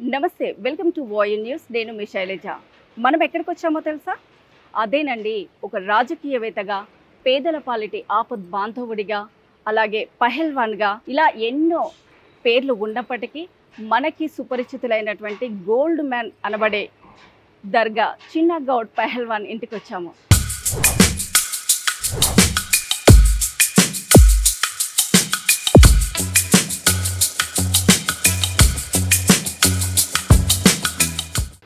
నమస్తే welcome to వాయన్ news. నేను మీ శైలజ. మనం ఎక్కడికి వచ్చామో తెలుసా? అదేనండి, ఒక రాజకీయవేత్తగా, పేదల పాలిటి ఆపద్ బాంధవుడిగా, అలాగే పహల్వాన్గా ఇలా ఎన్నో పేర్లు ఉన్నప్పటికీ మనకి సుపరిచితులైనటువంటి గోల్డ్ మ్యాన్ అనబడే దర్గా చిన్న గౌడ్ పహల్వాన్ ఇంటికి వచ్చాము.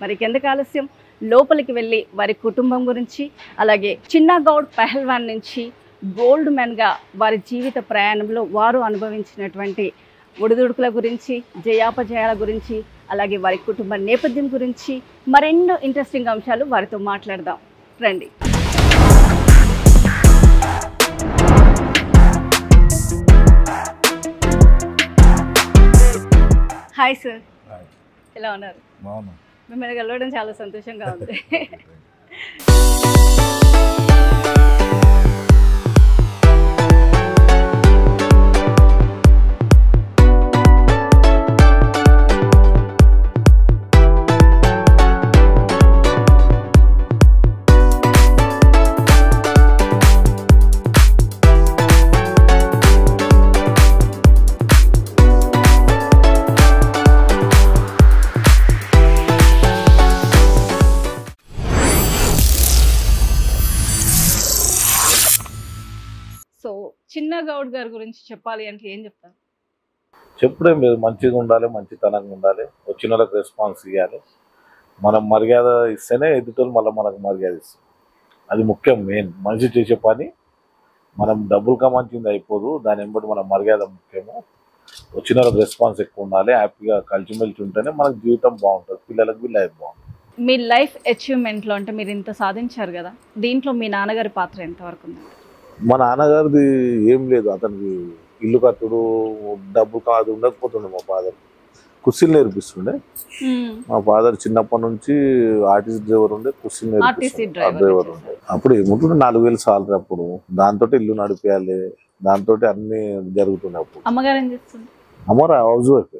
మరి ఎందుకు ఆలస్యం, లోపలికి వెళ్ళి వారి కుటుంబం గురించి, అలాగే చిన్న గౌడ్ పహల్వాన్ నుంచి గోల్డ్ మ్యాన్గా వారి జీవిత ప్రయాణంలో వారు అనుభవించినటువంటి ఒడిదుడుకుల గురించి, జయాపజయాల గురించి, అలాగే వారి కుటుంబ నేపథ్యం గురించి మరెన్నో ఇంట్రెస్టింగ్ అంశాలు వారితో మాట్లాడదాం. రండి. హాయ్ సార్, ఎలా ఉన్నారు? మిమ్మల్ని కలవడం చాలా సంతోషంగా ఉంది. సో చిన్న గౌడ్ గారి గురించి చెప్పాలి అంటే ఏం చెప్తారు? చెప్పడం లేదు, మంచిగా ఉండాలి, మంచితనంగా ఉండాలి, వచ్చిన వాళ్ళకి రెస్పాన్స్ ఇవ్వాలి. మనం మర్యాద ఇస్తేనే ఎదుటోళ్ళు మళ్ళీ మనకు మర్యాద ఇస్తాం. అది ముఖ్యం. మెయిన్ మనిషి చేసే పని మనం డబ్బులు కమాంచింది అయిపోదు, దాని వెంబడి మన మర్యాద ముఖ్యము. వచ్చిన వాళ్ళకి రెస్పాన్స్ ఎక్కువ ఉండాలి, హ్యాపీగా కలిసిమెలిసి ఉంటేనే మనకు జీవితం బాగుంటుంది, పిల్లలకి లైఫ్ బాగుంటుంది. మీ లైఫ్ అచీవ్మెంట్లో అంటే మీరు ఇంత సాధించారు కదా, దీంట్లో మీ నాన్నగారి పాత్ర ఎంతవరకు ఉంది? మా నాన్నగారిది ఏం లేదు, అతనికి ఇల్లు కట్టుడు, డబ్బు కాదు ఉండకపోతుండే. మా ఫాదర్ కుర్చీలు నేర్పిస్తుండే. మా ఫాదర్ చిన్నప్పటి నుంచి ఆర్టీసీ డ్రైవర్ ఉండే, కుర్చీలు నేర్పిస్తుండే డ్రైవర్ ఉండే. అప్పుడు ఏముంటుండే 4,000 సాలరీ. అప్పుడు దాంతో ఇల్లు నడిపేయాలి, దాంతో అన్ని జరుగుతుండే. అప్పుడు అమ్మగారు ఏం చేస్తుంది? అమ్మరా హౌస్ వైఫ్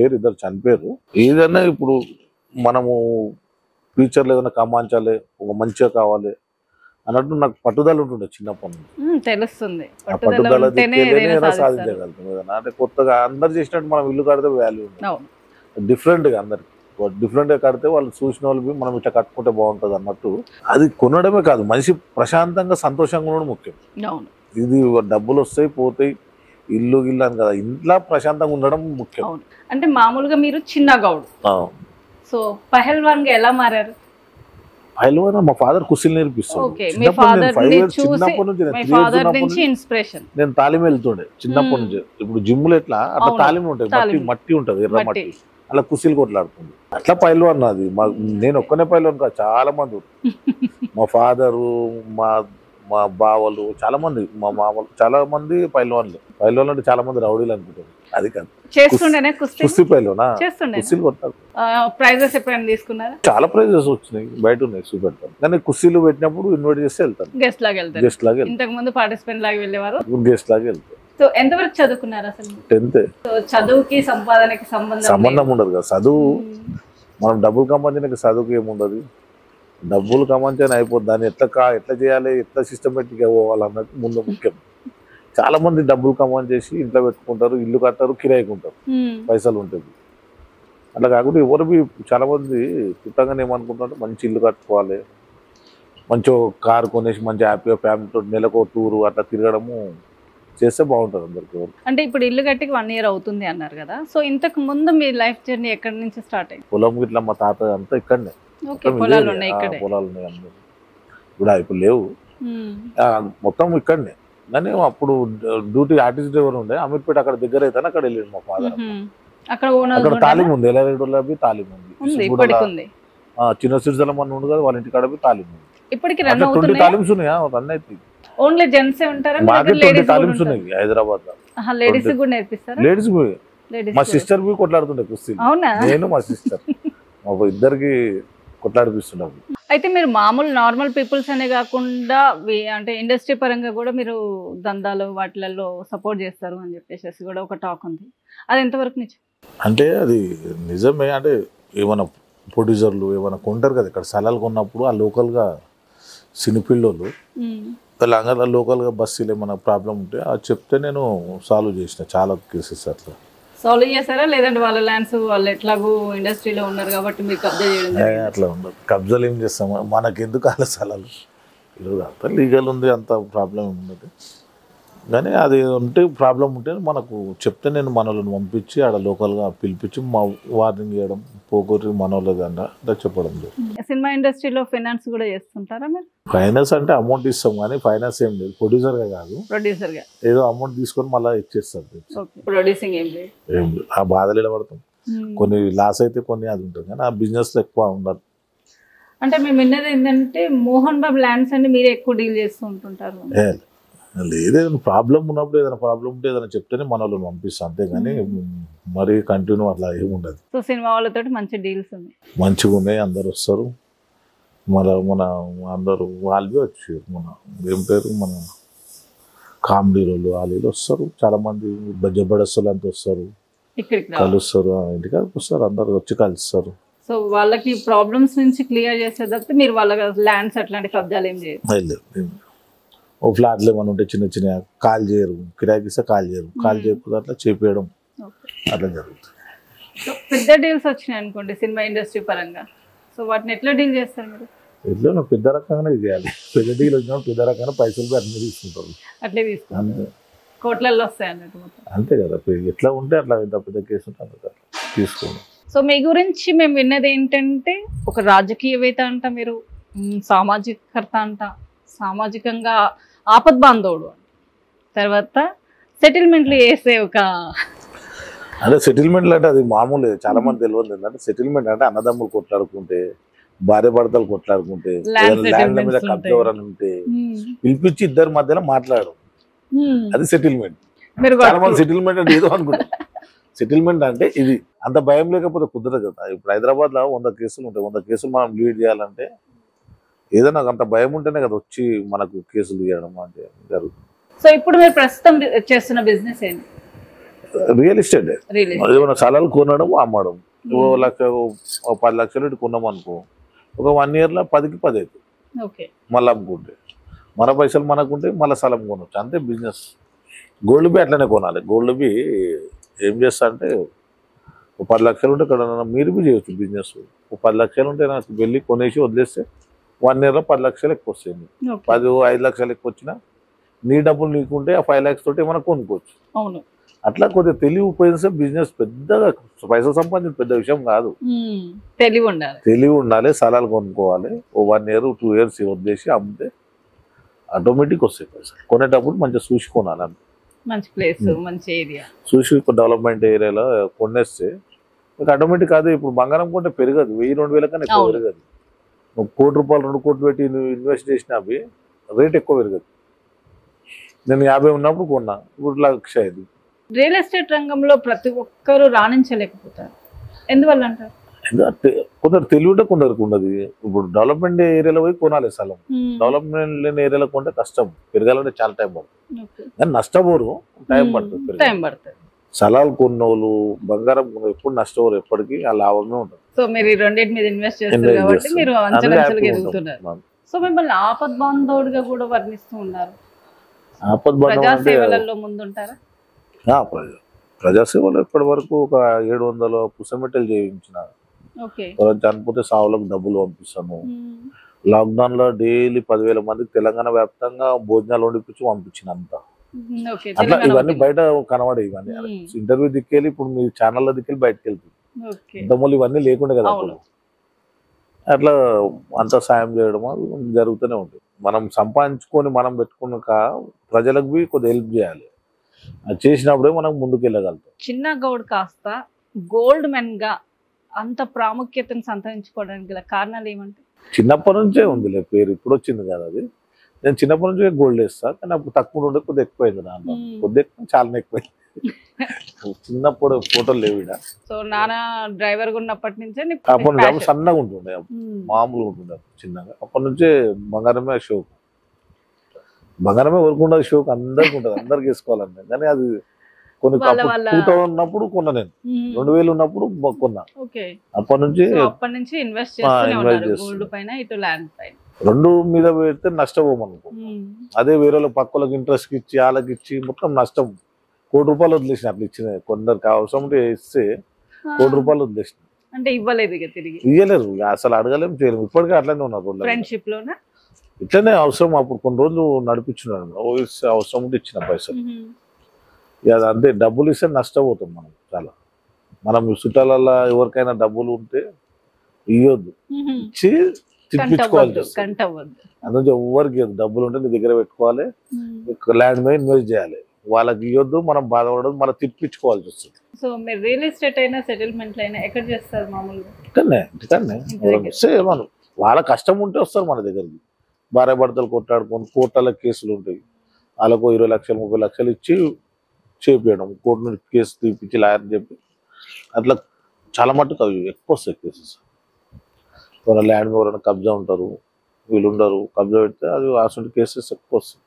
లేరు, ఇద్దరు చనిపోయారు. ఏదైనా ఇప్పుడు మనము ఫ్యూచర్లో ఏదైనా కమాంచాలి, ఒక మంచిగా కావాలి అన్నట్టు నాకు పట్టుదల ఉంటుండే చిన్నప్పటి నుంచి. తెలుస్తుంది, పట్టుదల సాధించగలుగుతాం. అంటే కొత్తగా అందరు చేసినట్టు మనం ఇల్లు కడితే వాల్యూ ఉంటుంది, డిఫరెంట్గా అందరికి డిఫరెంట్గా కడితే వాళ్ళు చూసిన వాళ్ళు మనం ఇట్లా కట్టుకుంటే బాగుంటుంది అన్నట్టు. అది కొనడమే కాదు, మనిషి ప్రశాంతంగా సంతోషంగా ఉండడం ముఖ్యం. ఇది డబ్బులు వస్తాయి పోతాయి, ఇల్లు గిల్లు అని కదా, ఇంట్లో ప్రశాంతంగా ఉండడం ముఖ్యం. అంటే మామూలుగా మీరు చిన్న గౌడ్, సో పహల్వాన్ గా ఎలా మారారు? పహల్వాన్ మా ఫాదర్ కుస్తీలు నేర్పిస్తాడు. నేను తాలిం వెళ్తుండే చిన్నప్పటి నుంచి. ఇప్పుడు జిమ్లు ఎట్లా అట్లా తాలిం ఉంటాయి, మట్టి ఉంటుంది, ఎర్ర మట్టి, అలా కుస్తీలు కొట్లాడుతుంది. అట్లా పహల్వాన్ నాది. నేను ఒక్కనే పహల్వాన్ కాదు, చాలా మంది. మా ఫాదరు, మా బావలు, చాలా మంది, మా మామలు, చాలా మంది పహల్వాన్లు. పహల్వాన్లు అంటే చాలా మంది రౌడీలు అనుకుంటారు. అది కాదు, కుస్తీ పహల్వాన్, కుస్తీలు కొట్టారు. ప్రైజెస్ ఎప్పుడైనా తీసుకున్నారా? చాలా ప్రైజెస్ వచ్చినాయి, బయట ఉన్నాయి, చూపెడతాను. కానీ కుస్తీలు పెట్టినప్పుడు ఇన్వైట్ చేస్తే వెళ్తాను, గెస్ట్ లాగా. ఇంతకు ముందు పార్టిసిపెంట్ లాగా వెళ్ళేవారు, గెస్ట్ లాగా వెళ్తాను. సో ఎంతవరకు చదువుకున్నారు అసలు? 10th. చదువుకి సంపాదనకి సంబంధం ఉండదు కదా. చదువు మనం డబ్బులు కమాంచడానికి చదువుకి ఏముండదు, డబ్బులు కమాంచని అయిపోతుంది. దాన్ని ఎట్లా చేయాలి, ఎట్లా సిస్టమేటిక్గా పోవాలన్నట్టు ముందు ముఖ్యం. చాలా మంది డబ్బులు కమాండ్ చేసి ఇంట్లో పెట్టుకుంటారు, ఇల్లు కట్టారు, కిరాయికుంటారు, పైసలు ఉంటుంది. అట్లా కాకుండా ఎవరు చాలా మంది పుట్టంగానే ఏమనుకుంటారు, మంచి ఇల్లు కట్టుకోవాలి, మంచి కారు కొనేసి మంచి హ్యాపీగా ఫ్యామిలీతో నెలకు టూరు అట్లా తిరగడము చేస్తే బాగుంటుంది అందరికి. అంటే ఇప్పుడు ఇల్లు కట్టికి 1 year అవుతుంది అన్నారు కదా, సో ఇంతకు ముందు మీ లైఫ్ జర్నీ ఎక్కడి నుంచి స్టార్ట్ అయింది? పొలం ఇట్లా మా తాత అంతా ఇక్కడనే, పొలాలు ఉన్నాయి అందరూ. ఇప్పుడు లేవు, మొత్తం ఇక్కడనే. కానీ అప్పుడు డ్యూటీ ఆర్టీసీ డ్రైవర్ ఉండే, అమీర్పేట అక్కడ దగ్గర అయితే అక్కడ వెళ్ళాడు మా ఫాదర్. అక్కడ తాలిం ఉంది, ఎల్లారెడ్డి తాలిం ఉంది. చిన్న సిరిజలం అని ఉండు కదా, వాళ్ళ ఇంటి కాడ తాలిం ఉంది. ఇప్పటికి 20 తాలిమ్స్ ఉన్నాయి, రన్ అయితే. ఓన్లీ జెంట్స్ ఉంటారా? తాలిమ్స్ ఉన్నాయి హైదరాబాద్ లో. లేడీస్ కూడా నేర్పిస్తారా? లేడీస్ మా సిస్టర్ పోయి కొట్లాడుతుండే కుస్తీలు. నేను మా సిస్టర్ ఇద్దరికి కొట్లాడిపిస్తున్నాం. అయితే మీరు మామూలు నార్మల్ పీపుల్స్ అనే కాకుండా అంటే ఇండస్ట్రీ పరంగా కూడా మీరు దందాలు వాటిలలో సపోర్ట్ చేస్తారు అని చెప్పేసి కూడా ఒక టాక్ ఉంది, అది ఎంతవరకు నిజం? అంటే అది నిజమే. అంటే ఏమైనా ప్రొడ్యూసర్లు ఏమైనా కొంటారు కదా ఇక్కడ స్థలాలు కొన్నప్పుడు ఆ లోకల్గా సినిపిల్లోళ్ళు తెలంగాణ లోకల్గా బస్సులు ఏమైనా ప్రాబ్లం ఉంటే అది చెప్తే నేను సాల్వ్ చేసిన చాలా కేసెస్ అట్లా. సాల్వ్ చేస్తారా లేదంటే వాళ్ళ ల్యాండ్స్ వాళ్ళు ఎట్లాగూ ఇండస్ట్రీలో ఉన్నారు కాబట్టి మీరు కబ్జా చేయడం జరిగిందా? అట్లా ఉండదు. కబ్జాలు ఏం చేస్తాము, మనకెందుకు అలా స్థలాలు అంతా లీగల్ ఉంది, అంత ప్రాబ్లం ఉండదు. కానీ అది ఉంటే ప్రాబ్లం ఉంటే మనకు చెప్తే నేను మనోళ్ళని పంపించి ఆడ లోకల్గా పిలిపించి మా వార్నింగ్ చేయడం పోగొట్టి మనోళ్ళది అంటే చెప్పడం లేదు. సినిమా ఇండస్ట్రీలో ఫైనాన్స్ కూడా చేస్తుంటారా మీరు? ఫైనాన్స్ అంటే అమౌంట్ ఇస్తాం కానీ ఫైనాన్స్ ఏం లేదు, ప్రొడ్యూసర్గా కాదు, ప్రొడ్యూసర్గా ఏదో అమౌంట్ తీసుకొని మళ్ళీ ఇచ్చేస్తాం. ప్రొడ్యూసింగ్ ఏం లేదు, ఏం లేదు. ఆ బాధలు పడతాం, కొన్ని లాస్ అయితే కొన్ని అది ఉంటుంది కానీ ఆ బిజినెస్లో ఎక్కువ ఉండదు. అంటే మేము విన్నది ఏంటంటే మోహన్ బాబు ల్యాండ్స్ అన్ని మీరే ఎక్కువ డీల్ చేస్తూ ఉంటుంటారు. ఏదైనా ప్రాబ్లం ఉన్నప్పుడు ఏదైనా ప్రాబ్లం ఉంటే ఏదైనా చెప్తేనే మన వాళ్ళని పంపిస్తాం, అంతేగాని మరీ కంటిన్యూ అట్లా ఏముండదు. సో సినిమా వాళ్ళతో మంచి డీల్స్ ఉన్నాయి, మంచిగా ఉన్నాయి, అందరు వస్తారు. మన అందరూ వాళ్ళు వచ్చారు, మన ఏం పేరు మన కామెడీ రోళ్ళు వాళ్ళు వస్తారు, చాలా మంది జబర్దస్తులు అంతా వస్తారు, ఇక్కడికి కలుస్తారు, ఇంటికాడికి వస్తారు, అందరు వచ్చి కలుస్తారు. సో వాళ్ళకి ప్రాబ్లమ్స్ నుంచి క్లియర్ చేసే తప్పితే మీరు వాళ్ళ ల్యాండ్స్ అట్లాంటి కబ్జాలు ఏం చేయరు? ఓ ఫ్లాట్లు ఏమైనా ఉంటే చిన్న చిన్న కాల్ చేయరు, కిరాయికి ఇస్తే కాల్ చేయరు, కాల్ చేయకపోతే అట్లా చేపేయడం అట్లా జరుగుతుంది. సో పెద్ద డీల్స్ వచ్చినాయి అనుకోండి సినిమా ఇండస్ట్రీ పరంగా, సో వాటిని ఎట్లా డీల్ చేస్తారు మీరు? ఎట్లా పెద్ద రకంగానే చేయాలి, పెద్ద డీల్ వచ్చినా పెద్ద రకంగా పైసలు అన్నీ తీసుకుంటారు, అట్లే తీసుకుంటారు, కోట్లలో వస్తాయి అన్నట్టు మొత్తం. అంతే కదా, ఎట్లా ఉంటే అట్లా పెద్ద కేసు ఉంటే అంత తీసుకోండి. సో మీ గురించి మేము విన్నది ఏంటంటే ఒక రాజకీయవేత్త అంట, మీరు సామాజికర్త అంట, సామాజికంగా ఆపద్ బాంధవుడు, తర్వాత సెటిల్మెంట్లు చేసే ఒక అంటే సెటిల్మెంట్లు అంటే అది మామూలు, చాలా మంది తెలియదు ఏంటంటే సెటిల్మెంట్ అంటే అన్నదమ్ములు కొట్లాడుకుంటే, భార్య భర్తలు కొట్లాడుకుంటే, ల్యాండ్ల మీద కబ్జా ఎవరైనా ఉంటే పిలిపించి ఇద్దరి మధ్యలో మాట్లాడడం, అది సెటిల్మెంట్. చాలా మంది సెటిల్మెంట్ అంటే ఏదో అనుకుంటారు, సెటిల్మెంట్ అంటే ఇది అంత భయం లేకపోతే కుదరదు కదా. ఇప్పుడు హైదరాబాద్ లో 100 కేసులు ఉంటాయి, 100 కేసులు మనం లీడ్ చేయాలంటే ఏదైనా అంత భయం ఉంటేనే కదా వచ్చి మనకు కేసులు ఇవ్వడం అంటే జరుగుతుంది. సో ఇప్పుడు మీరు ప్రస్తుతం చేస్తున్న బిజినెస్ ఏంటి? Real estate. ఏమైనా స్థలాలు కొనడం అమ్మడం, 10 లక్షలు ఇటు కొన్నాం అనుకో, ఒక 1 year లో 10కి 10 అవుతుంది. మళ్ళీ అమ్ముకుంటే మన పైసలు మనకుంటే మళ్ళీ స్థలం కొనవచ్చు, అంతే బిజినెస్. గోల్డ్ బి అట్లనే కొనాలి. గోల్డ్ బి ఏం చేస్తా అంటే 10 లక్షలు ఉంటే ఇక్కడ మీరు బి చేయొచ్చు బిజినెస్. 10 లక్షలు ఉంటే నాకు వెళ్ళి కొనేసి వదిలేస్తే 1 year లో 10 లక్షలు ఎక్కువ వస్తాయి. 5 లక్షలు ఎక్కువ వచ్చినా నీ డబ్బులు నీకుంటే ఆ 5 lakhs తోటి ఏమైనా కొనుక్కోవచ్చు. అట్లా కొద్దిగా తెలివి ఉపయోగిస్తే బిజినెస్ పెద్దగా పైసలు సంపాదించిన పెద్ద విషయం కాదు, తెలివి ఉండాలి. స్థలాలు కొనుక్కోవాలి, ఓ 1 year 2 years వదిలేసి అమ్మితే ఆటోమేటిక్ వస్తాయి పైసలు. కొనేటప్పుడు మంచిగా చూసి కొనాలి, అంతే. మంచి ప్లేస్, మంచి ఏరియా చూసి డెవలప్మెంట్ ఏరియాలో కొనేస్తే ఆటోమేటిక్. అదే ఇప్పుడు బంగారం కొంటే పెరగదు, 1000-2000 కన్నా ఎక్కువ పెరగదు. నువ్వు 1 కోటి రూపాయలు 2 కోట్లు పెట్టి నువ్వు ఇన్వెస్ట్ చేసినా అవి రేట్ ఎక్కువ పెరగదు. నేను 50 ఉన్నప్పుడు కొన్నా, ఇప్పుడు 1,00,000 అయింది. రియల్ ఎస్టేట్ రంగంలో ప్రతి ఒక్కరు రాణించలేకపోతారు, ఎందువల్ల అంటారు? కొందరు తెలివి ఉంటే కొందరికి ఉండదు. ఇప్పుడు డెవలప్మెంట్ ఏరియాలో పోయి కొనాలి స్థలం, డెవలప్మెంట్ లేని ఏరియాలో కొంటే కష్టం, పెరగాలంటే చాలా టైం పడుతుంది. కానీ నష్టపోరు, టైం పడుతుంది. స్థలాలు కొన్నోళ్ళు బంగారం కొన్న ఎప్పుడు నష్టపోరు, ఎప్పటికీ ఆ లాభమే ఉంటుంది. సో మీరు రెండింటి మీద ఇన్వెస్ట్ చేస్తారు కాబట్టి మీరు అంచెలంచెలుగా ఎదుగుతున్నారు. సో మిమ్మల్ని ఆపద్ బాంధవుడిగా కూడా వర్ణిస్తూ ఉన్నారు. ప్రజాసేవలలో ముందుంటారా? ప్రజాసేవలో ఇప్పటి వరకు ఒక 700 పుసమెట్టలు చేయించిన, చనిపోతే సావులకు డబ్బులు పంపిస్తాను. లాక్డౌన్ లో డైలీ 10,000 మందికి తెలంగాణ వ్యాప్తంగా భోజనాలు వండిపించి పంపించిన, అంతా అట్లా. ఇవన్నీ బయట కనబడే, ఇవన్నీ ఇంటర్వ్యూ దిక్కెళ్ళి ఇప్పుడు మీ ఛానల్లో దిక్కెళ్ళి బయటకు వెళ్తుంది. ఇంతమూలు ఇవన్నీ లేకుండా కదా అప్పుడు. అట్లా అంత సాయం చేయడం జరుగుతూనే ఉంటుంది. మనం సంపాదించుకొని మనం పెట్టుకున్నాక ప్రజలకు బి కొద్దిగా హెల్ప్ చేయాలి, అది చేసినప్పుడే మనం ముందుకు వెళ్ళగలుగుతాం. చిన్న గౌడ్ కాస్త గోల్డ్ మెన్ గా అంత ప్రాముఖ్యతను సంతరించుకోవడానికి గల కారణాలు ఏమంటే? చిన్నప్పటి నుంచే ఉందిలే పేరు, ఇప్పుడు వచ్చింది కదా అది. నేను చిన్నప్పటి నుంచే గోల్డ్ వేస్తా, కానీ అప్పుడు తక్కువ ఉండే కొద్దిగా ఎక్కువైంది, దాంట్లో కొద్దిగా ఎక్కువ చాలా ఎక్కువైంది. చిన్నప్పుడు ఫోటోలు లేవు. సో నాన్న డ్రైవర్ ఉన్నప్పటి నుంచే అప్పుడు సన్నగా ఉంటుండే, మామూలుగా ఉంటుండే చిన్నగా. అప్పటి నుంచే బంగారమే షోక్, బంగారమే వరకు ఉండదు షోక్, అందరికి ఉంటుంది, అందరికి వేసుకోవాలంటే. కానీ అది కొన్ని వాళ్ళ వాళ్ళ 2000 ఉన్నప్పుడు కొన్నా నేను, 2000 ఉన్నప్పుడు కొన్నా. ఓకే. అప్పటి నుంచి అప్పటి నుంచి ఇన్వెస్ట్ చేస్తూనే invest ఉన్నారు చేస్తున్నా. గోల్డ్ పైన ఇటు ల్యాండ్ పైన. రెండు మీద పెడితే నష్టపోమనుకో. అదే వేరే వాళ్ళకి పక్కలకు ఇంట్రెస్ట్ ఇచ్చి వాళ్ళకి ఇచ్చి మొత్తం నష్టం. ₹1,00,00,000 వదిలేసిన అట్లా ఇచ్చిన, కొందరికి అవసరం ఉంటే ఇస్తే ₹1,00,00,000 వదిలేసిన. అంటే ఇవ్వలేదు ఇక తిరిగి, ఇయ్యలేరు అసలు, అడగలేము చేయలేము. ఇప్పటికే అట్లనే ఉన్నారు. ఫ్రెండ్షిప్ లోనా ఇట్లనే అవసరం అప్పుడు కొన్ని రోజులు నడిపించున్నాను, అవసరం ఉంటే ఇచ్చిన పైసలు. ఇక అంతే, డబ్బులు ఇస్తే నష్టపోతాం మనం చాలా. మనం చుట్టాలలో ఎవరికైనా డబ్బులు ఉంటే ఇవ్వద్దు, ఇచ్చి తిప్పించుకోవాలి. అందుకే ఎవరికి డబ్బులు ఉంటే నీ దగ్గర పెట్టుకోవాలి, ల్యాండ్ మీద ఇన్వెస్ట్ చేయాలి. వాళ్ళకి ఇవ్వద్దు, మనం బాధపడదు, మనం తిప్పించుకోవాల్సి వస్తుంది. సో మీరు రియల్ ఎస్టేట్ అయినా సెటిల్మెంట్ అయినా ఎక్కడ చేస్తారు మామూలుగా? ఇంటికనే సేమ్. వాళ్ళ కష్టం ఉంటే వస్తారు మన దగ్గరికి. భార్య భర్తలు కొట్లాడుకొని కోర్టుల కేసులు ఉంటాయి, వాళ్ళకు 20 లక్షలు 30 లక్షలు ఇచ్చి చేపించడం, కోర్టు నుండి కేసు తీపిచ్చి లాయర్ చెప్పి అట్లా చాలా మట్టుకు అవి ఎక్కువ వస్తాయి కేసెస్. మన ల్యాండ్ ఎవరైనా కబ్జా ఉంటారు, వీళ్ళు ఉండరు, కబ్జా పెడితే అది అసలు కేసెస్ ఎక్కువ వస్తాయి.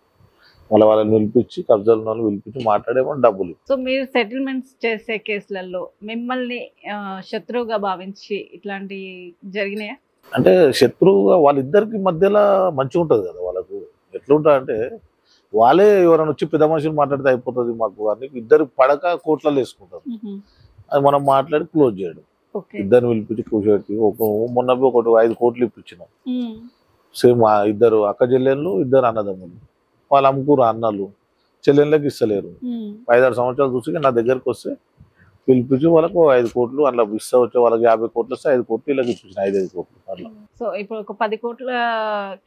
మళ్ళీ వాళ్ళని పిలిపించి, కబ్జాలు ఉన్న వాళ్ళని పిలిపించి మాట్లాడేమని డబ్బులు. సో మీరు సెటిల్మెంట్స్ చేసే కేసులలో మిమ్మల్ని శత్రువుగా భావించి ఇట్లాంటి జరిగినాయా? అంటే శత్రువుగా వాళ్ళిద్దరికి మధ్యలో మంచిగా ఉంటుంది కదా వాళ్ళకు. ఎట్లుంటా అంటే వాళ్ళే ఎవరైనా వచ్చి పెద్ద మనుషులు మాట్లాడితే అయిపోతుంది మాకు అని ఇద్దరు పడక కోట్లలో వేసుకుంటారు. అది మనం మాట్లాడి క్లోజ్ చేయడం, ఇద్దరిని పిలిపించి కూర్చోబెట్టి మొన్న ఒకటి 5 కోట్లు ఇప్పించినాం. సేమ్ ఇద్దరు అక్క చెల్లెళ్ళు, ఇద్దరు అన్నదమ్ములు, వాళ్ళు అమ్ముకురు అన్నలు, చెల్లెళ్ళకి ఇస్తలేరు. 5-6 సంవత్సరాలు చూసి నా దగ్గరకు వస్తే పిలిపించి వాళ్ళకు 5 కోట్లు అట్లా ఇస్తా వచ్చే, వాళ్ళకి 50 కోట్లు వస్తే 5 కోట్లు ఇలా ఇప్పించిన, 5 కోట్లు అట్లా. సో ఇప్పుడు ఒక 10 కోట్ల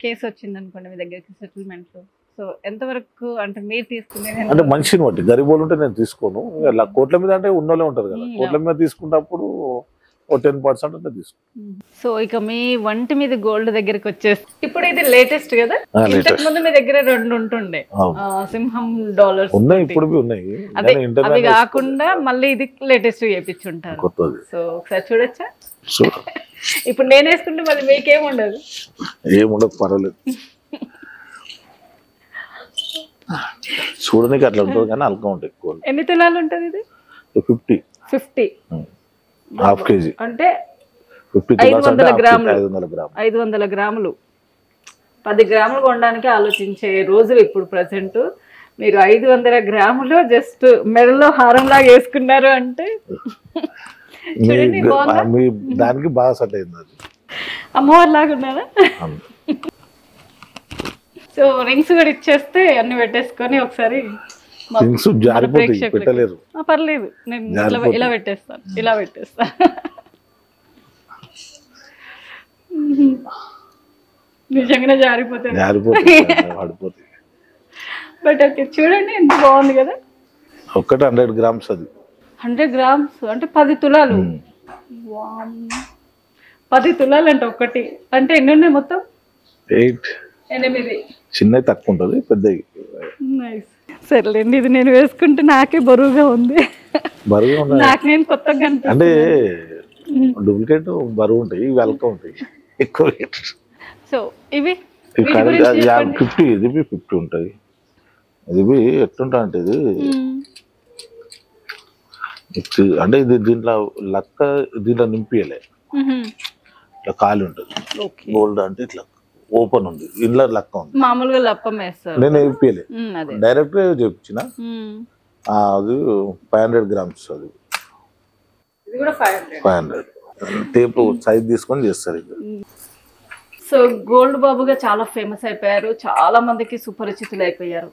కేసు వచ్చింది అనుకోండి మీ దగ్గరికి సెటిల్మెంట్ లో, సో ఎంతవరకు అంటే మీరు తీసుకునే? అంటే మనిషిని బట్టి, గరీబోళ్ళు ఉంటే నేను తీసుకోను. ఇలా కోట్ల మీద అంటే ఉన్నోళ్ళే ఉంటారు కదా, కోట్ల మీద తీసుకున్నప్పుడు 10% అంటే తీసుకుంటాను. సో ఇక మీ వంటి మీద గోల్డ్ దగ్గరికి వచ్చేసి ఇప్పుడు ఇది లేటెస్ట్ కదా, ఇంతకు ముందు మీ దగ్గర 2 ఉంటుండే సింహం డాలర్స్ ఉన్నాయి, ఇప్పుడు ఉన్నాయి. అవి కాకుండా మళ్ళీ ఇది లేటెస్ట్ చేయించుంటారు. సో ఒకసారి చూడొచ్చా? ఇప్పుడు నేను వేసుకుంటే మళ్ళీ మీకేముండదు? ఏముండదు, పర్వాలేదు. చూడడానికి అట్లా ఉంటుంది కానీ అల్కా ఉంటాయి ఎక్కువ. ఎన్ని తులాలు ఉంటుంది ఇది? 50 హాఫ్ కేజీ అంటే 500 గ్రాములు. 500 గ్రాములు 10 గ్రాములు కొనడానికి ఆలోచించే రోజులు ఇప్పుడు ప్రజెంట్. మీరు 500 గ్రాములు జస్ట్ మెడలో హారం లాగా వేసుకున్నారు అంటే దానికి బాగా సెట్ అయింది. అది అమ్మవారి లాగా ఉన్నారా? సో రింగ్స్ కూడా ఇచ్చేస్తే అన్ని పెట్టేసుకొని ఒకసారి పెట్టలేరు, పర్లేదు, నేను ఇలా పెట్టేస్తాను, ఇలా పెట్టేస్తా. నిజంగానే జారిపోతాయి. బట్ ఓకే, చూడండి ఎంత బాగుంది కదా. ఒక్కటి 100 గ్రామ్స్, అది 100 గ్రామ్స్ అంటే 10 తులాలు. 10 తులాలు అంటే ఒకటి అంటే ఎన్ని ఉన్నాయి మొత్తం? 8. చిన్నవి తక్కువ ఉంటుంది, పెద్దవి. సరేలేండి, ఇది నేను వేసుకుంటే నాకే బరువుగా ఉంది. నాకు నేను కొత్తగా అంటే డూప్లికేట్ బరువు ఉంటాయి, ఇవి వెల్కమ్ ఉంటాయి ఎక్కువ. సో ఇవి 50, ఇది 50 ఉంటుంది. ఇది ఎట్లుంటా అంటే ఇది అంటే ఇది దీంట్లో లక్క, దీంట్లో నింపియలే, ఇట్లా ఖాళీ ఉంటుంది. గోల్డ్ అంటే ఇట్లా ఓపెన్ ఉంది, ఇంట్లో లక్క ఉంది. మామూలుగా లప్పం వేస్తారు, నేను వేపియలే, డైరెక్ట్ గా చేపించిన. అది 500 గ్రామ్స్, అది 500 టేప్ సైజ్ తీసుకొని చేస్తారు. సో గోల్డ్ బాబుగా చాలా ఫేమస్ అయిపోయారు, చాలా మందికి సుపరిచితులు అయిపోయారు.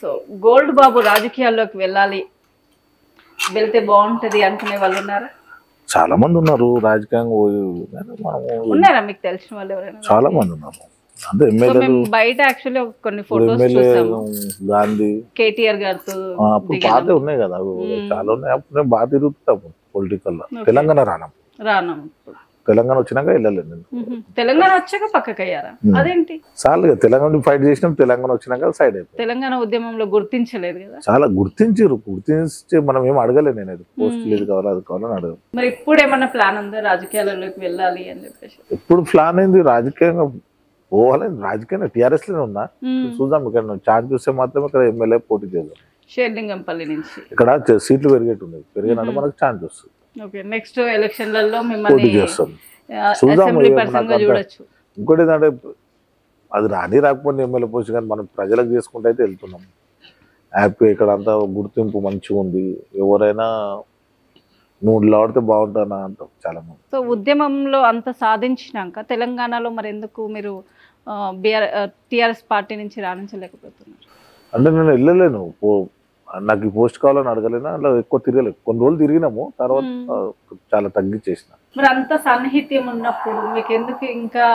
సో గోల్డ్ బాబు రాజకీయాల్లోకి వెళ్తే బాగుంటది అనుకునే వాళ్ళు ఉన్నారా? చాలా మంది ఉన్నారు రాజకీయంగా. ఉన్నారా మీకు తెలిసిన వాళ్ళు ఎవరైనా? చాలా మంది ఉన్నారు. అంటే ఎమ్మెల్యేలు బయట యాక్చువల్లీ కొన్ని ఫోటోస్ చూసాము, గాంధీ, కేటీఆర్ గారితో. అప్పుడు పాత ఉన్నాయి కదా, చాలా ఉన్నాయి. అప్పుడు నేను బాగా తిరుగుతాము పొలిటికల్ లో. తెలంగాణ రాను తెలంగాణ వచ్చినాక వెళ్ళలేదు నేను. తెలంగాణ వచ్చాక పక్కకయ్యారా? అదేంటి? చాలా తెలంగాణ ఫైట్ చేసినాం, తెలంగాణ వచ్చినాక సైడ్ అయిపోయి. తెలంగాణ ఉద్యమంలో గుర్తించలేదు కదా? చాలా గుర్తించి మనం ఏం అడగలేదు. నేను పోస్ట్ లేదు కావాలి, అది కావాలని అడగదు. మరి ఇప్పుడు ఏమన్నా ప్లాన్ ఉందా రాజకీయాలలోకి వెళ్ళాలి అని చెప్పేసి? ఇప్పుడు ప్లాన్ అయింది రాజకీయంగా పోవాలి. రాజకీయంగా టీఆర్ఎస్ లోనే ఉన్నా, చూద్దాం. ఇక్కడ ఛాన్స్ చూస్తే మాత్రం ఇక్కడ ఎమ్మెల్యే పోటీ చేద్దాం. షేర్లింగంపల్లి నుంచి. ఇక్కడ సీట్లు పెరిగేట్టున్నాయి, పెరిగినట్టు మనకు ఛాన్స్ వస్తుంది. ఓకే, నెక్స్ట్ ఎలక్షన్లలో పోటీ మిమ్మల్ని చేస్తాం, చూద్దాం. అసెంబ్లీ పర్సన్ గా చూడొచ్చు. ఇంకోటి ఏంటంటే అది రాని రాకపోతే ఎమ్మెల్యే పోస్ట్, కానీ మనం ప్రజలకు చేసుకుంటే అయితే వెళ్తున్నాం హ్యాపీ. ఇక్కడ అంతా గుర్తింపు మంచిగా ఉంది, ఎవరైనా నువ్వు నిలబడితే బాగుంటానా అంటాం చాలా మంది. సో ఉద్యమంలో అంత సాధించినాక తెలంగాణలో మరి ఎందుకు మీరు టిఆర్ఎస్ పార్టీ నుంచి రాణించలేకపోతున్నారు? అంటే నేను వెళ్ళలేను, నాకు ఈ పోస్ట్ కావాలని అడగలేనా, అలా ఎక్కువ తిరగలేదు. కొన్ని రోజులు తిరిగినాము, తర్వాత చాలా తగ్గించేసిన. మరి అంత సాన్నిహిత్యం ఉన్నప్పుడు మీకు ఎందుకు ఇంకా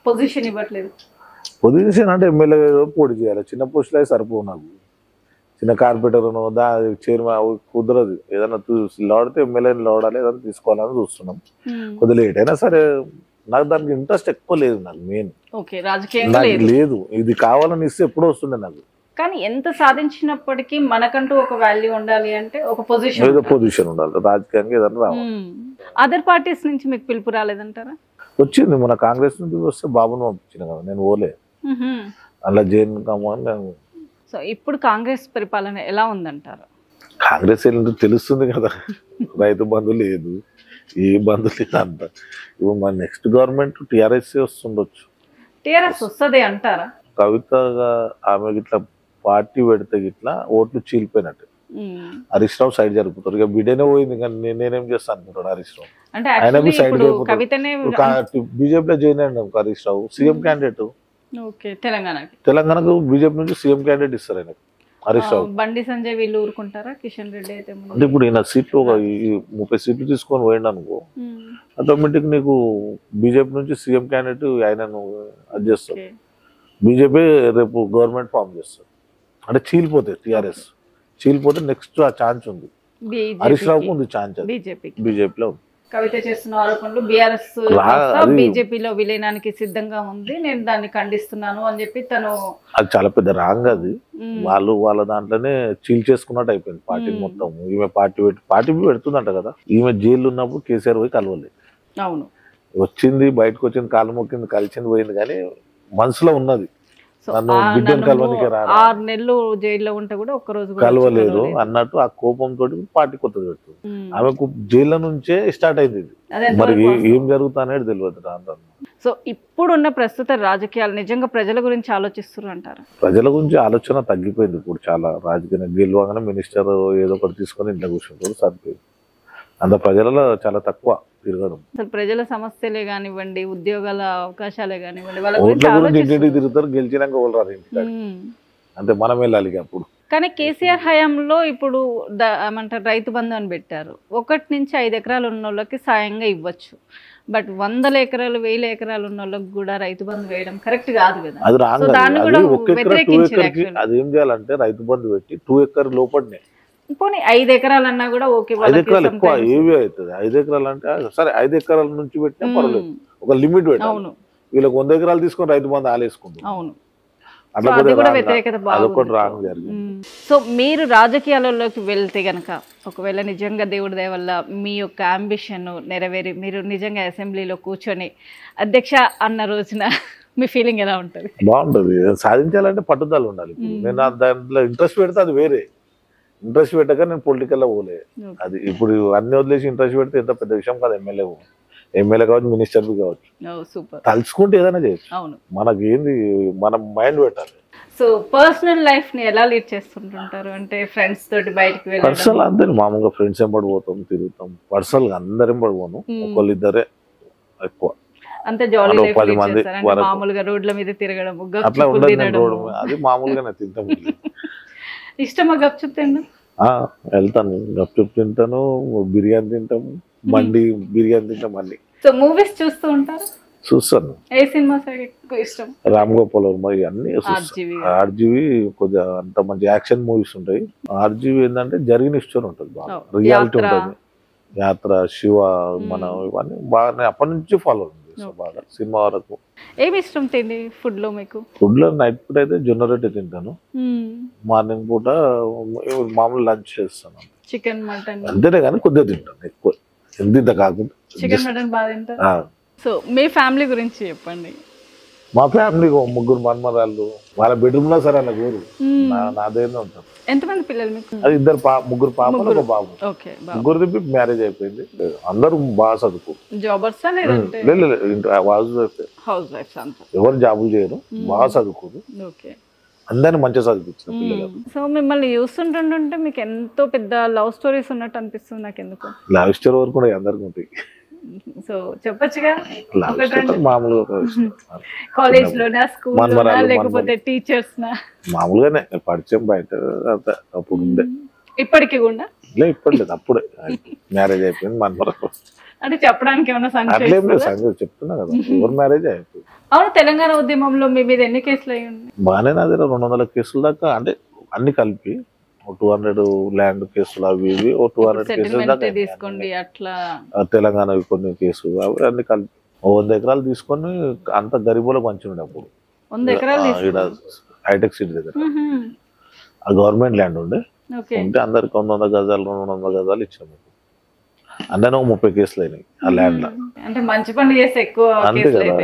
పొజిషన్ ఇవ్వట్లేదు? పొజిషన్ అంటే ఎమ్మెల్యే పోటీ చేయాలి, చిన్న పోస్టులు అయితే సరిపోవు నాకు. చిన్న కార్పొరేటర్ చైర్మన్ కుదరదు, ఏదైనా లోడితే ఎమ్మెల్యేని లోడాలి, ఏదైనా తీసుకోవాలని చూస్తున్నాం. కొద్దిగా లేట్ అయినా సరే, నాకు దానికి ఇంట్రెస్ట్ ఎక్కువ లేదు. నాకు మెయిన్ లేదు, ఇది కావాలని ఇస్తే ఎప్పుడో వస్తుండే నాకు. కానీ ఎంత సాధించినప్పటికీ మనకంటూ ఒక వాల్యూ ఉండాలి అంటే ఒక పొజిషన్ ఉండాలి, రాజకీయంగా ఏదైనా రావాలి. అదర్ పార్టీస్ నుంచి మీకు పిలుపు రాలేదంటారా? వచ్చింది, మన కాంగ్రెస్ నుంచి వస్తే బాబును పంపించిన కదా, నేను ఓలే అలా జైన్ కమ్మని. సో ఇప్పుడు కాంగ్రెస్ పరిపాలన ఎలా ఉందంటారు? కాంగ్రెస్ ఏంటంటే తెలుస్తుంది కదా, రైతు బంధు లేదు, ఏ బంధు లేదు అంట. ఇప్పుడు మన నెక్స్ట్ గవర్నమెంట్ టిఆర్ఎస్ వస్తుండొచ్చు. టిఆర్ఎస్ వస్తుంది అంటారా? కవితగా ఆమె గిట్లా పార్టీ పెడితే గిట్లా ఓట్లు చీలిపోయినట్టు. హరీష్ రావు సైడ్ జరుపుతారు, ఇక బిడ్డనే పోయింది, కానీ నేనేం చేస్తాను అనుకుంటాడు హరీష్ రావు. ఆయన సైడ్ బీజేపీలో జాయిన్ అయ్యాడు హరీష్ రావు, సీఎం క్యాండిడేట్. తెలంగాణకు బీజేపీ నుంచి సీఎం క్యాండిడేట్ ఇస్తారు ఆయన హరీష్ రావు. బండి సంజయ్ వీళ్ళు ఊరుకుంటారా? కిషన్ రెడ్డి అయితే అంటే ఇప్పుడు ఈయన సీట్లు ఒక 30 సీట్లు తీసుకొని పోయిండు అనుకో, ఆటోమేటిక్ నీకు బీజేపీ నుంచి సీఎం క్యాండిడేట్ ఆయనను అది చేస్తారు. బీజేపీ రేపు గవర్నమెంట్ ఫామ్ చేస్తారు, అంటే చీలిపోతాయి. టిఆర్ఎస్ చీలిపోతే నెక్స్ట్ ఆ ఛాన్స్ ఉంది, హరీష్ రావుకు ఉంది ఛాన్స్, బీజేపీలో ఉంది. కవిత చేస్తున్న ఆరోపణలు బీఆర్ఎస్ బీజేపీలో విలీనానికి సిద్ధంగా ఉంది, నేను దాన్ని ఖండిస్తున్నాను అని చెప్పి తను. అది చాలా పెద్ద రాంగ్, అది వాళ్ళు వాళ్ళ దాంట్లోనే చీల్ చేసుకున్నట్టు అయిపోయింది పార్టీ మొత్తం. ఈమె పార్టీ పెడుతుందంట కదా, ఈమె జైలు ఉన్నప్పుడు కేసీఆర్ పోయి కలవలేదు. అవును, వచ్చింది బయటకు వచ్చింది, కాలు మొక్కింది, కలిసింది పోయింది, కానీ మనసులో ఉన్నది. నన్ను బిడ్డను కలవనికి 6 నెలలు జైల్లో ఉంటే కూడా ఒక్కరోజు కలవలేదు అన్నట్టు ఆ కోపంతో పార్టీ కొత్తది పెడుతుంది. ఆమెకు జైల్లో నుంచే స్టార్ట్ అయింది, మరి ఏం జరుగుతా అనేది తెలియదు. సో ఇప్పుడున్న ప్రస్తుత రాజకీయాలు నిజంగా ప్రజల గురించి ఆలోచిస్తున్నారు అంటారా? ప్రజల గురించి ఆలోచన తగ్గిపోయింది ఇప్పుడు చాలా. రాజకీయ గెలవగానే మినిస్టర్ ఏదో ఒకటి తీసుకొని ఇంట్లో కూర్చుంటారు, సరిపోయింది. అంత ప్రజలలో చాలా తక్కువ తిరగడం. అసలు ప్రజల సమస్యలే కానివ్వండి, ఉద్యోగాల అవకాశాలే కానివ్వండి, ఓట్ల గురించి ఇంటింటికి తిరుగుతారు, గెలిచినాక వాళ్ళు రారు ఇంటికి, అంటే మనం వెళ్ళాలి అప్పుడు. కానీ కేసీఆర్ హయాంలో ఇప్పుడు ఏమంటారు రైతు బంధు అని పెట్టారు. 1 నుంచి 5 ఎకరాలు ఉన్న వాళ్ళకి సాయంగా ఇవ్వచ్చు, బట్ 100 ఎకరాలు 1000 ఎకరాలు ఉన్న వాళ్ళకి కూడా రైతు బంధు వేయడం కరెక్ట్ కాదు కదా. అది రాంగ్. అది ఏం చేయాలంటే రైతు బంధు పెట్టి 2 ఎకర్ లోపలనే, పోనీ 5 ఎకరాలన్నా కూడా ఓకే. 5 ఎకరాలు ఎక్కువ ఏవి అవుతుంది. 5 ఎకరాలు అంటే సరే, 5 ఎకరాల నుంచి పెట్టినా పర్వాలేదు, ఒక లిమిట్ పెట్టాలి. వీళ్ళకి 100 ఎకరాలు తీసుకొని రైతు బంధు ఆలేసుకుంటారు. అవును, అట్లా అదొకటి రాంగ్ జరిగింది. సో మీరు రాజకీయాలలోకి వెళ్తే గనక, ఒకవేళ నిజంగా దేవుడి దయ వల్ల మీ యొక్క అంబిషన్ నెరవేరి మీరు నిజంగా అసెంబ్లీలో కూర్చొని అధ్యక్ష అన్న రోజున మీ ఫీలింగ్ ఎలా ఉంటుంది? బాగుంటుంది. సాధించాలంటే పట్టుదల ఉండాలి. నేను దాంట్లో ఇంట్రెస్ట్ పెడితే అది వేరే, ఇంట్రెస్ట్ పెట్టక నేను పొలిటికల్లో పోలే. అది ఇప్పుడు అన్ని వదిలేసి ఇంట్రెస్ట్ పెడితే ఎంత పెద్ద విషయం కాదు. ఎమ్మెల్యే కావచ్చు, మినిస్టర్ కావచ్చు, తలుచుకుంటే ఏదైనా చేయొచ్చు. మనకి ఏంది, మనం మైండ్ పెట్టాలి. సో పర్సనల్ లైఫ్ ని ఎలా లీడ్ చేస్తుంటారు? అంటే ఫ్రెండ్స్ తోటి బయటకు వెళ్ళడం? పర్సనల్ అంతే, మామూలుగా ఫ్రెండ్స్ ఎంబడి పోతాం, తిరుగుతాం. పర్సనల్ గా అందరు ఎంబడి పోను, ఒకళ్ళిద్దరే ఎక్కువ. అంతే జాలీ లైఫ్ లీడ్ చేస్తారు అంటే మామూలుగా రోడ్ల మీద తిరగడం, అట్లా ఉండదు. అది మామూలుగానే తింటాం. ఇష్టమా గప్చుప్ తింటాం? వెళ్తాను, గప్చుప్ తింటాను, బిర్యానీ తింటాము, మండి బిర్యానీ తింటాం అన్ని. సో మూవీస్ చూస్తూ ఉంటారు? చూస్తాను. ఏ సినిమా ఎక్కువ ఇష్టం? రామ్ గోపాల్ వర్మ అన్ని. ఆర్జీవి కొద్దిగా అంత మంచి యాక్షన్ మూవీస్ ఉంటాయి. ఆర్జీవి ఏంటంటే జరిగిన స్టోరీ ఉంటుంది, బాగా రియాలిటీ ఉంటుంది. యాత్ర, శివ, మనం ఇవన్నీ బాగా అప్పటి నుంచి ఫాలో అవుతుంది బాగా సినిమా వరకు. ఏమి ఇష్టం తిండి ఫుడ్ లో మీకు? ఫుడ్ లో నైట్ పూట అయితే జొన్న రొట్టె తింటాను, మార్నింగ్ పూట మామూలు లంచ్ చేస్తాను. చికెన్ మటన్ అంతేనే కానీ కొద్దిగా తింటాను, ఎక్కువ ఎంత కాకుండా. చికెన్ మటన్ బాగా తింటారు. సో మీ ఫ్యామిలీ గురించి చెప్పండి. మా ఫ్యామిలీ ముగ్గురు మన్మరాళ్ళు, వాళ్ళ బెడ్రూమ్ లో సరే అలా ఊరు నాదేనే ఉంటారు. ఎంతమంది పిల్లలు మీకు? అది ముగ్గురు పాపలు ఒక బాబు. ఓకే, ముగ్గురిది మ్యారేజ్ అయిపోయింది. అందరూ బాగా చదువుకో. జాబర్సా లేదంటే హౌస్ వైఫ్స్ అంతా? ఎవరు జాబులు చేయరు, బాగా చదువుకోరు. ఓకే, అందరిని మంచిగా చదివించిన పిల్లలు. సో మిమ్మల్ని చూస్తుంటుంటే మీకు ఎంతో పెద్ద లవ్ స్టోరీస్ ఉన్నట్టు అనిపిస్తుంది నాకు ఎందుకు. లవ్ స్టోరీ వరకు కూడా అందరికి ఉంటాయి. సో చెప్పొచ్చుగా, మామూలుగా కాలేజ్ లోనా, స్కూల్ లోనా, లేకపోతే టీచర్స్ నా? మామూలుగానే పరిచయం బయట అప్పుడు ఉండే. ఇప్పటికి కూడా ఇప్పుడు లేదు, అప్పుడే మ్యారేజ్ అయిపోయింది. మన్మరాలు అంటే చెప్పడానికి ఏమైనా సంగతి చెప్తున్నా కదా, ఎవరు మ్యారేజ్ అయిపోయింది. అవును, తెలంగాణ ఉద్యమంలో మీ మీద ఎన్ని కేసులు అయ్యి ఉన్నాయి? బాగానే నా దగ్గర 200 కేసుల దాకా, అంటే అన్ని కలిపి 200 ల్యాండ్ కేసులు అవి ఇవి 200 కేసులు దాకా తీసుకోండి. అట్లా తెలంగాణ కొన్ని కేసులు అవి అన్ని కలిపి 100 ఎకరాలు తీసుకొని అంత గరీబులకు మంచి అప్పుడు. 100 ఎకరాలు హైటెక్ సిటీ దగ్గర ఆ గవర్నమెంట్ ల్యాండ్ ఉండే ఉంటే అందరికి 100 గజాలు 200 గజాలు ఇచ్చినాము. అందరూ 30 కేసులు అయినాయి ఆ ల్యాండ్ లో. అంటే మంచి పని చేస్తే ఎక్కువ అంతే కదా,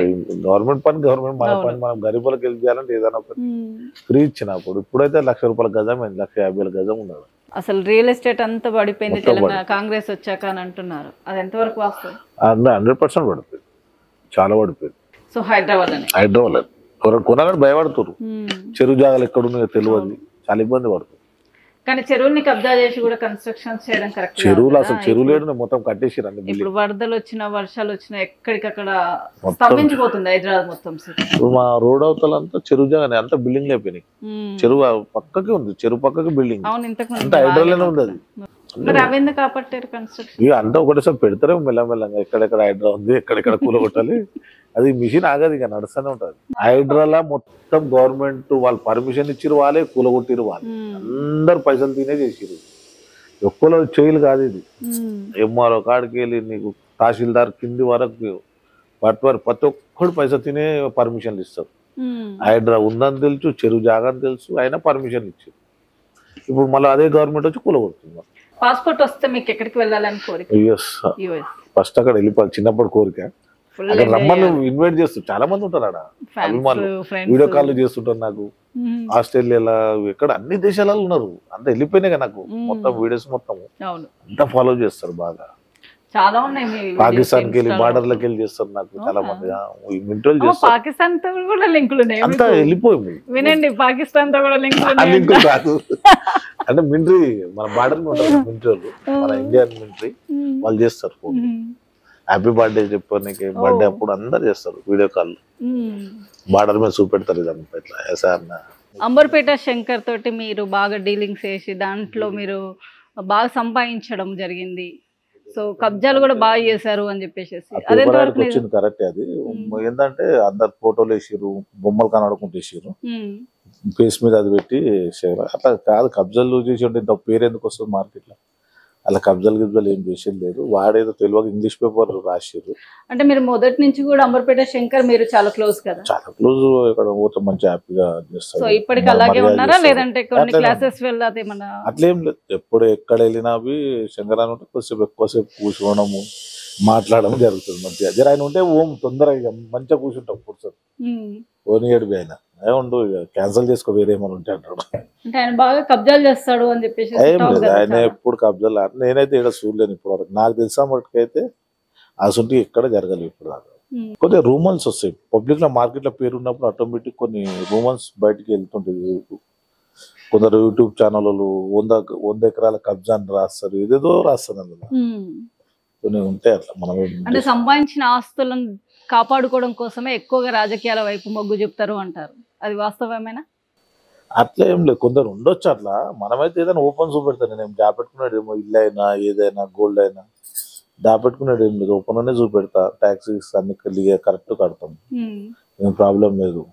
గవర్నమెంట్ పని గవర్నమెంట్, మన పని మనం గరీబులకు హెల్ప్ చేయాలంటే ఏదైనా ఒకటి ఫ్రీ ఇచ్చినప్పుడు. ఇప్పుడైతే ₹1,00,000 గజం అయింది, 1,50,000 గజం ఉన్నది. అసలు రియల్ ఎస్టేట్ అంతా పడిపోయింది తెలంగాణ కాంగ్రెస్ వచ్చాక అని అంటున్నారు. అది ఎంతవరకు వాస్తవం? 100% పడిపోయింది, చాలా పడిపోయింది. సో హైదరాబాద్ కొనాలని భయపడుతున్నారు. చెరువు జాగాలు ఎక్కడున్నాయో తెలియదు, చాలా ఇబ్బంది పడుతుంది. కానీ చెరువుని కబ్జా చేసి కూడా కన్స్ట్రక్షన్ చేయడం కరెక్ట్. చెరువులు అసలు చెరువు లేడు, మొత్తం కట్టేసారు. ఇప్పుడు వరదలు వచ్చినా వర్షాలు వచ్చినా ఎక్కడికక్కడ స్తంభించిపోతుంది హైదరాబాద్ మొత్తం. ఇప్పుడు మా రోడ్ అవతల అంతా చెరువు జాగానే, అంతా బిల్డింగ్ అయిపోయినాయి. చెరువు పక్కకి ఉంది, చెరువు పక్కకి బిల్డింగ్, అంతా హైదరాబాద్ ఉంది. అది అవేందుకు కాపాడారు కన్స్ట్రక్షన్? ఇక అంతా ఒకటేసారి పెడతారే మెల్లమెల్లంగా, ఎక్కడెక్కడ హైడ్రా ఉంది, ఎక్కడెక్కడ కూలగొట్టాలి. అది మిషన్ ఆగదు, ఇక నడుస్తూనే ఉంటది. హైడ్రాలా మొత్తం గవర్నమెంట్ వాళ్ళు పర్మిషన్ ఇచ్చిరు, వాళ్ళే కూలగొట్టిరు, వాళ్ళు అందరు పైసలు తినే చేసిరు. ఎక్కువలో చేయలు కాదు ఇది. ఎంఆర్ఓ కాడికి వెళ్ళి నీకు తహసీల్దార్ కింది వరకు ప్రతి ఒక్కడు పైసలు తినే పర్మిషన్లు ఇస్తారు. హైడ్రా ఉందని తెలుసు, చెరువు జాగాని తెలుసు, అయినా పర్మిషన్ ఇచ్చారు. ఇప్పుడు మళ్ళీ అదే గవర్నమెంట్ వచ్చి కూలగొడుతుంది. పాస్పోర్ట్ వస్తే మీకు ఎక్కడికి వెళ్ళాలని కోరిక? ఫస్ట్ అక్కడ వెళ్ళిపోవాలి, చిన్నప్పుడు కోరిక. అక్కడ రమ్మని ఇన్వైట్ చేస్తారు, చాలా మంది ఉంటారు ఆడ అభిమానులు, వీడియో కాల్ చేస్తుంటారు నాకు. ఆస్ట్రేలియాలో ఎక్కడ అన్ని దేశాలలో ఉన్నారు, అంతా వెళ్ళిపోయినాయి కదా నాకు మొత్తం వీడియోస్ మొత్తం అంతా ఫాలో చేస్తారు బాగా. చాలా ఉన్నాయి. పాకిస్తాన్ కి వెళ్ళి బార్డర్లకు వెళ్ళి చేస్తారు నాకు చాలా మంది. పాకిస్తాన్ తో కూడా లింకులు ఉన్నాయి, అంతా వెళ్ళిపోయింది. వినండి, పాకిస్తాన్ తో కూడా లింకులు కాదు, అంటే మిలిటరీ మన బార్డర్ ఉంటారు మిలిటరీ వాళ్ళు, మన ఇండియన్ మిలిటరీ వాళ్ళు చేస్తారు. హ్యాపీ బర్త్డే చెప్పడానికి బర్త్డే అప్పుడు అందరు చేస్తారు వీడియో కాల్, బార్డర్ మీద చూపెడతారు. ఇదంతా ఇట్లా సార్. అంబర్పేట శంకర్ తోటి మీరు బాగా డీలింగ్స్ చేసి దాంట్లో మీరు బాగా సంపాదించడం జరిగింది. సో కబ్జాలు కూడా బాగా చేశారు అని చెప్పేసి వచ్చింది. కరెక్ట్. అది ఏంటంటే అందరు ఫోటోలు వేసిరు, బొమ్మలు కనడుకుంటూ వేసిరు, ఫేస్ మీద అది పెట్టి అట్లా కాదు. కబ్జాలు చేసి ఉంటే ఇంత పేరు ఎందుకు వస్తుంది మార్కెట్ లో? అలా కబ్జాలు ఏం చేసేది లేదు. వాడేదో తెలియక ఇంగ్లీష్ పేపర్ రాసిరు. అంటే మీరు మొదటి నుంచి కూడా అంబర్పేట శంకర్ మీరు చాలా క్లోజ్ కదా? చాలా క్లోజ్. ఇక్కడ పోతే మంచి హ్యాపీగా చేస్తారు. సో ఇప్పటికి అలాగే ఉన్నారా లేదంటే కొన్ని క్లాసెస్ వెళ్ళాలి మన? అట్లేం లేదు, ఎప్పుడు ఎక్కడ వెళ్ళినా శంకర్ అని ఉంటే కొద్దిసేపు ఎక్కువసేపు కూర్చోవడము మాట్లాడడం జరుగుతుంది. మంచిగా జర ఆయన ఉంటే ఓం తొందరగా మంచిగా కూర్చుంటాం కూర్చొని. ఓనియడు ఆయన ఉండు క్యాన్సిల్ చేసుకో వేరే ఏమైనా ఉంటే అంటాడు. అంటే ఆయన బాగా కబ్జాలు చేస్తాడు అని చెప్పేసి ఏం లేదు, ఆయన ఎప్పుడు కబ్జాలు. నేనైతే ఇక్కడ చూడలేను ఇప్పటి వరకు, నాకు తెలిసిన మటుకైతే అసలు ఎక్కడ జరగలేదు ఇప్పుడు దాకా. కొద్దిగా రూమర్స్ వస్తాయి పబ్లిక్ లో, మార్కెట్ లో పేరు ఉన్నప్పుడు ఆటోమేటిక్ కొన్ని రూమర్స్ బయటికి వెళ్తుంటాయి. కొందరు యూట్యూబ్ ఛానల్ 100 ఎకరాల కబ్జా అని రాస్తారు, ఏదేదో రాస్తారు అందులో. కొన్ని ఉంటాయి అట్లా. మనం అంటే సంపాదించిన ఆస్తులను కాపాడుకోవడం కోసమే ఎక్కువగా రాజకీయాల వైపు మొగ్గు చూపుతారు అంటారు, అది వాస్తవమేనా? అట్లా ఏం లేదు, కొందరు ఉండొచ్చు అట్లా. మనమైతే ఏదైనా ఓపెన్ చూపెడతాను, నేను దాపెట్టుకునేది ఏమో ఇల్లు అయినా ఏదైనా గోల్డ్ అయినా దాపెట్టుకునేది ఏం లేదు, ఓపెన్ అనే చూపెడతా. ట్యాక్సీస్ అన్ని కరెక్ట్ కడతాం, ఏం ప్రాబ్లం లేదు.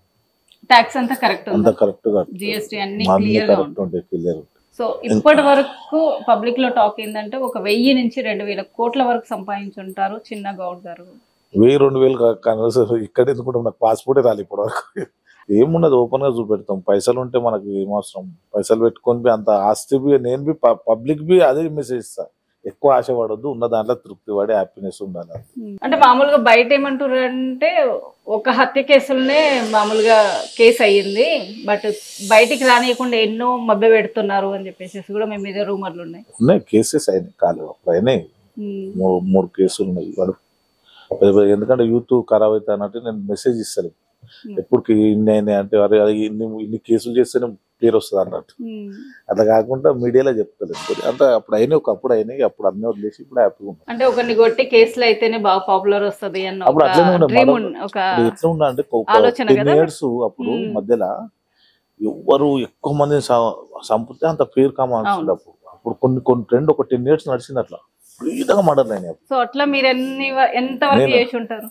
ట్యాక్స్ అంతా కరెక్ట్ కడతాం, జిఎస్టీ అన్ని కరెక్ట్ ఉంటాయి, క్లియర్. సో ఇప్పటి వరకు పబ్లిక్ లో టాక్ ఏంటంటే 1000 నుంచి 2000 కోట్ల వరకు సంపాదించుంటారు చిన్న గౌడ్ గారు. 1000-2000 కనీసం ఇక్కడ ఎందుకుంటాం, నాకు పాస్పోర్టే రాలి ఇప్పటి వరకు. ఏమున్నది ఓపెన్ గా చూపెడతాం. పైసలు ఉంటే మనకి ఏమవసరం, పైసలు పెట్టుకొని అంత ఆస్తి నేను పబ్లిక్ అదే మెసేజ్ ఇస్తా. ఎక్కువ ఆశపడొద్దు, ఉన్న దాంట్లో తృప్తి పడి హ్యాపీనెస్ ఉండాలి. అంటే మామూలుగా బయట ఏమంటారు అంటే ఒక హత్య కేసులనే మామూలుగా కేసు అయ్యింది, బట్ బయటికి రానియకుండా ఎన్నో మభ్య పెడుతున్నారు అని చెప్పేసి కూడా మేము మీద రూమర్లు ఉన్నాయి. కేసెస్ అయినాయి, కాలేదు అప్పుడు అయినాయి, 3 కేసులు ఉన్నాయి. వాడు ఎందుకంటే యూత్ ఖరాబ్ అవుతా అన్నట్టు నేను మెసేజ్ ఇస్తాను ఎప్పుడు ఇన్ని అయినాయి అంటే, ఇన్ని కేసులు చేస్తేనే పేరు వస్తుంది అన్నట్టు. అట్లా కాకుండా మీడియాలో చెప్తారు అంటే అప్పుడు అయినాయి, ఒకప్పుడు అయినాయి, అప్పుడు అన్నీ వదిలేసి ఇప్పుడు హ్యాపీగా ఉంది. అంటే ఒకరిని కొట్టి కేసులు అయితేనే బాగా పాపులర్ వస్తుంది అన్న అప్పుడు అట్లనే ఎట్లా ఉన్నా అంటే ఆలోచన 10 years అప్పుడు మధ్యలో ఎవరు ఎక్కువ మందిని సంపుతే అంత పేరు కామాల్సింది. అప్పుడు కొన్ని ట్రెండ్ ఒక 10 years నడిచింది, అట్లా విధంగా మర్డర్ అయినాయి. సో అట్లా మీరు ఎంత వరకు చేసి ఉంటారు?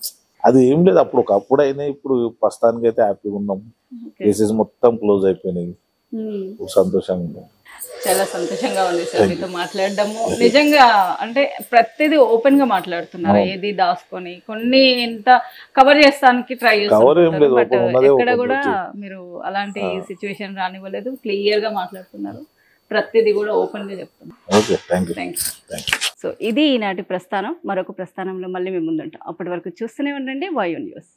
అది ఏం లేదు, అప్పుడు ఒకప్పుడు అయినాయి, ఇప్పుడు ప్రస్తుతానికి అయితే హ్యాపీగా ఉన్నాం. కేసెస్ మొత్తం క్లోజ్ అయిపోయినాయి, సంతోషంగా ఉన్నాం. చాలా సంతోషంగా ఉంది సార్ మీతో మాట్లాడడము. నిజంగా అంటే ప్రతిదీ ఓపెన్ గా మాట్లాడుతున్నారు, ఏది దాచుకొని కొన్ని ఎంత కవర్ చేస్తానికి ట్రై చేస్తున్నారు, బట్ ఎక్కడ కూడా మీరు అలాంటి సిచ్యువేషన్ రానివ్వలేదు, క్లియర్ గా మాట్లాడుతున్నారు, ప్రతిదీ కూడా ఓపెన్ గా చెప్తున్నారు. సో ఇది ఈనాటి ప్రస్థానం. మరొక ప్రస్థానంలో మళ్ళీ మేము ముందుంటాం. అప్పటి వరకు చూస్తూనే ఉండండి YO News.